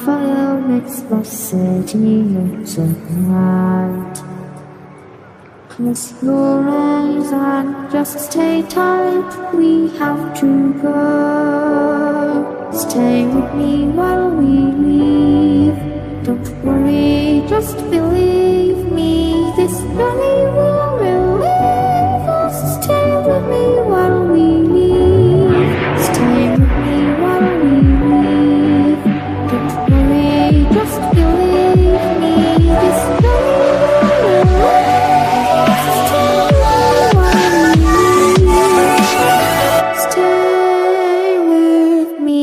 fire makes the city look so bright. Close your eyes and just stay tight. We have to go. Stay with me while we leave. Don't worry, just believe me. This journey will relieve us. Stay with me while we leave. Stay with me while we leave. Don't worry, just believe me. This journey will relieve us. Stay while we leave. Stay with me.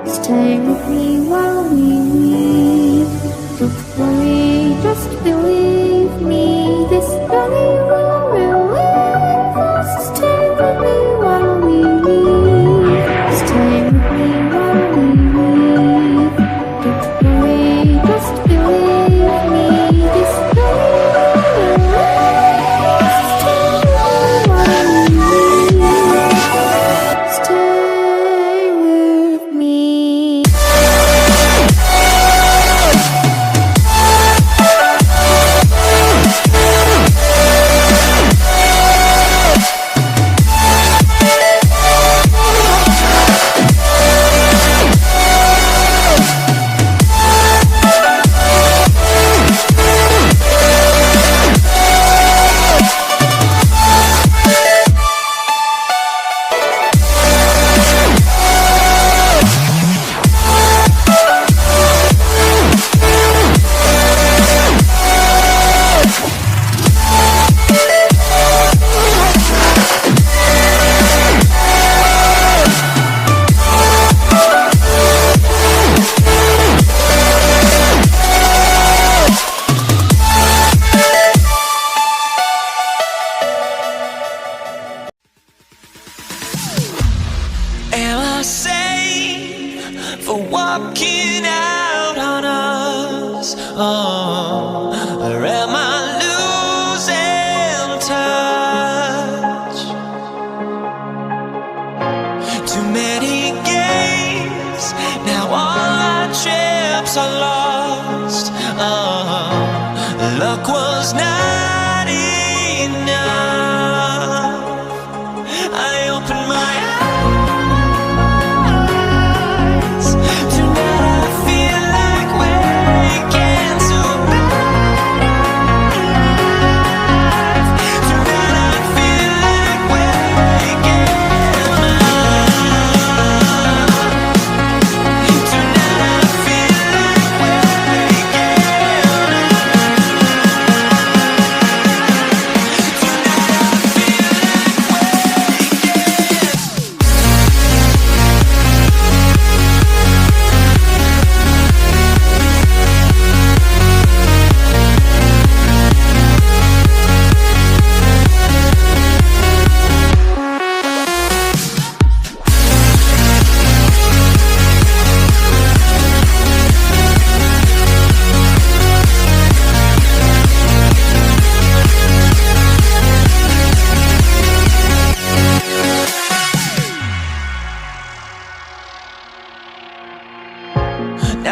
Stay with me while we leave. Don't worry, just believe me. This journey will relieve us. Stay with me while we leave. Stay with me while we leave. Don't worry, just believe me. This journey will relieve us. Stay with me while we leave. Stay with me. Am I sane for walking out on us? Oh, or am I losing touch? Too many games, now all our chips are lost. Oh, luck was not enough. I opened my eyes.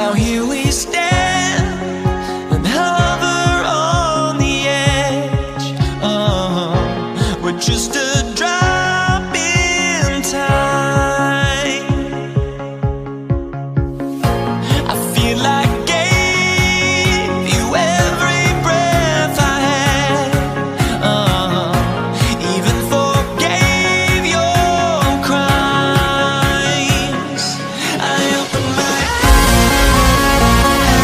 Now here we stand and hover on the edge. We're just a drop in time. I feel like gave you every breath I had. Even forgave your crimes. I opened my eyes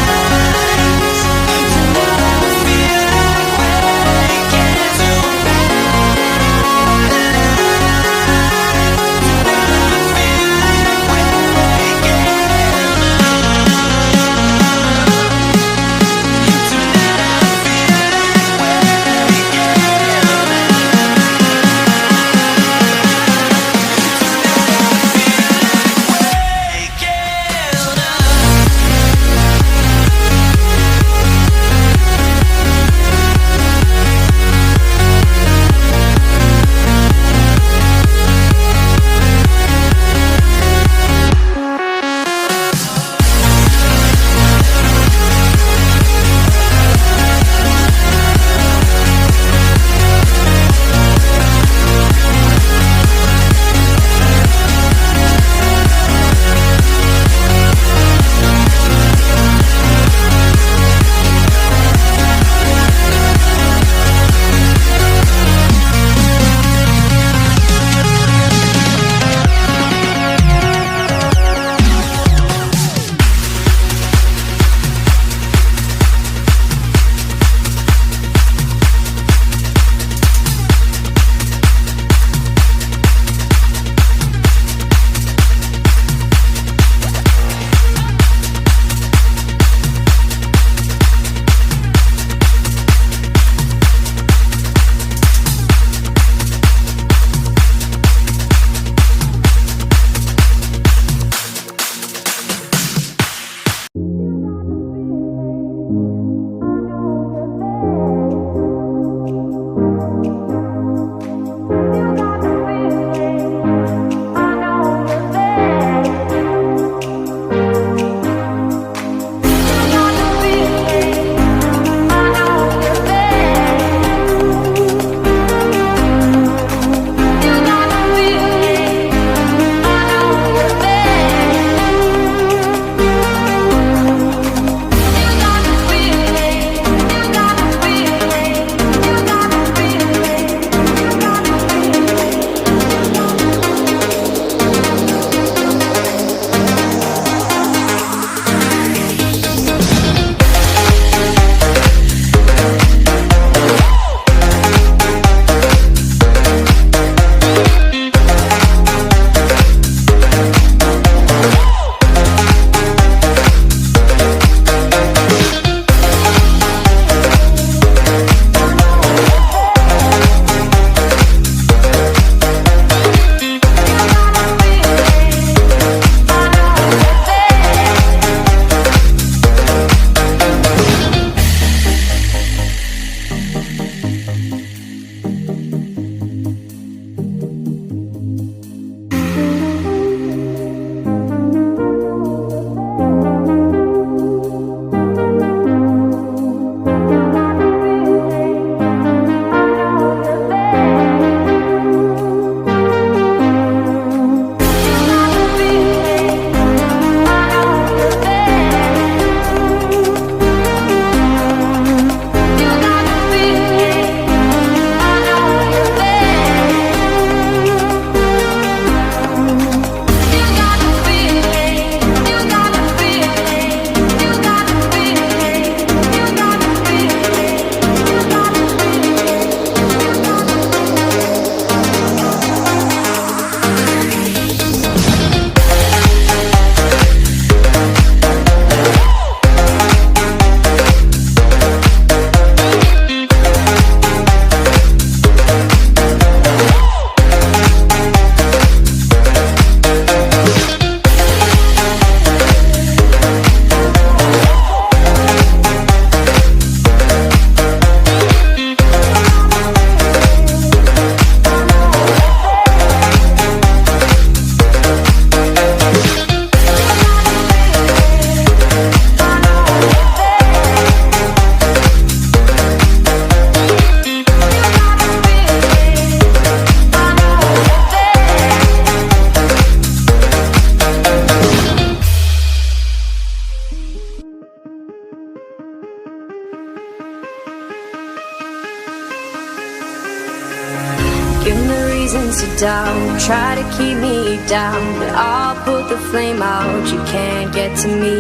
doubt, try to keep me down, but I'll put the flame out. You can't get to me.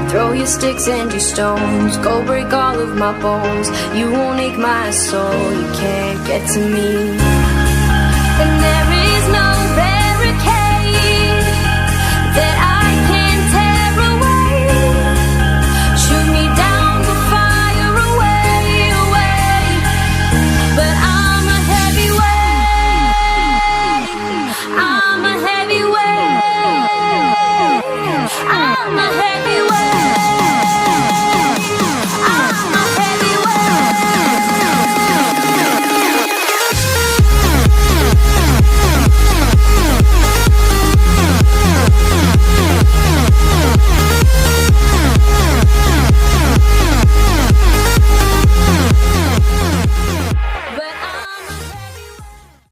Throw your sticks and your stones, go break all of my bones. You won't ache my soul, you can't get to me. And there